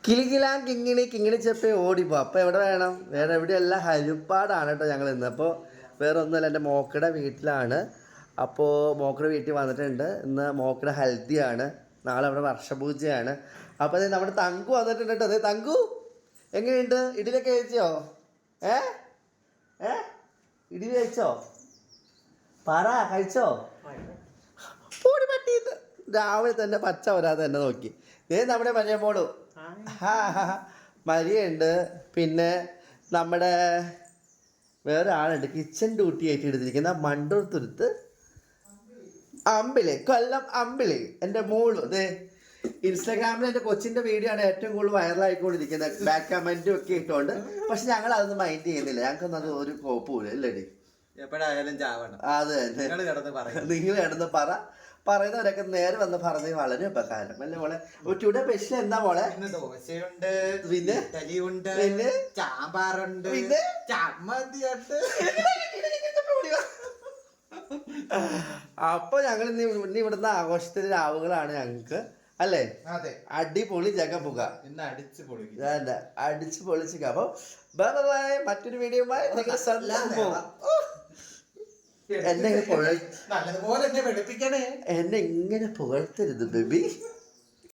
കിളികിലാൻ കിങ്ങിണി ചെപ്പേ ഓടിപ്പോ. അപ്പോൾ എവിടെ വേണം? വേറെ എവിടെയല്ല, ഹരിപ്പാടാണ് കേട്ടോ ഞങ്ങൾ ഇന്ന്. അപ്പോൾ വേറെ ഒന്നുമല്ല, എൻ്റെ മോക്കയുടെ വീട്ടിലാണ്. അപ്പോൾ മോക്കയുടെ വീട്ടിൽ വന്നിട്ടുണ്ട്. ഇന്ന് മോക്കയുടെ ഹൽദിയാണ്, നാളെ അവിടെ വർഷപൂജയാണ്. അപ്പോൾ അതെ നമ്മുടെ തങ്കു വന്നിട്ടുണ്ട് കേട്ടോ. അതെ തങ്കു, എങ്ങനെയുണ്ട്? ഇഡലിയൊക്കെ കഴിച്ചോ? ഏ ഏ ഇഡലി കഴിച്ചോ? പറ, കഴിച്ചോ? പൊടി പറ്റിയത് രാവിലെ തന്നെ പച്ച വരാതെ തന്നെ നോക്കി. നമ്മുടെ മരിയ മോളു, മരിയുണ്ട്. പിന്നെ നമ്മുടെ വേറെ ആളുണ്ട് കിച്ചൺ ഡ്യൂട്ടി ആയിട്ട് എടുത്തിരിക്കുന്ന മണ്ടൂർത്തുരുത്ത് അമ്പിളി, കൊല്ലം അമ്പിളി, എൻ്റെ മോള്. അതെ ഇൻസ്റ്റാഗ്രാമിൽ എൻ്റെ കൊച്ചിൻ്റെ വീഡിയോ ആണ് ഏറ്റവും കൂടുതൽ വൈറലായിക്കൊണ്ടിരിക്കുന്നത്, ബാക്ക് കമൻറ്റും ഒക്കെ ഇട്ടുകൊണ്ട്. പക്ഷെ ഞങ്ങൾ അതൊന്നും മൈൻഡ് ചെയ്യുന്നില്ല, ഞങ്ങൾക്കൊന്നും അത് ഒരു കോപ്പുമില്ല. ഇല്ലടി, എപ്പോഴായാലും ചാവണം. അത് തന്നെ നിങ്ങൾ കിടന്ന് പറയുന്നവരൊക്കെ നേരെ വന്ന് പറഞ്ഞത് വളരെ ഉപകാരം അല്ലേ മോളെ? ടുഡേ സ്പെഷ്യൽ എന്താ മോളെ? ദോശയുണ്ട്, പിന്നെ ഇഡ്ഡലിയുണ്ട്, പിന്നെ സാമ്പാറുണ്ട്, പിന്നെ ചമ്മന്തിയുണ്ട്. അപ്പൊ ഞങ്ങൾ ഇന്ന് ഇവിടുന്ന് ആഘോഷത്തിന്റെ രാവുകളാണ് ഞങ്ങക്ക് അല്ലേ? അതെ, അടിപൊളി ജഗപുക ഇന്ന് അടിച്ചു പൊളിക്കും, അടിച്ചു പൊളിച്ചിക്ക. അപ്പൊ മറ്റൊരു വീഡിയോ എന്നെ നല്ലതുപോലെ എന്നെ വെളുപ്പിക്കണേ. എന്നെ ഇങ്ങനെ പുകഴ്ത്തരുത് ബേബി.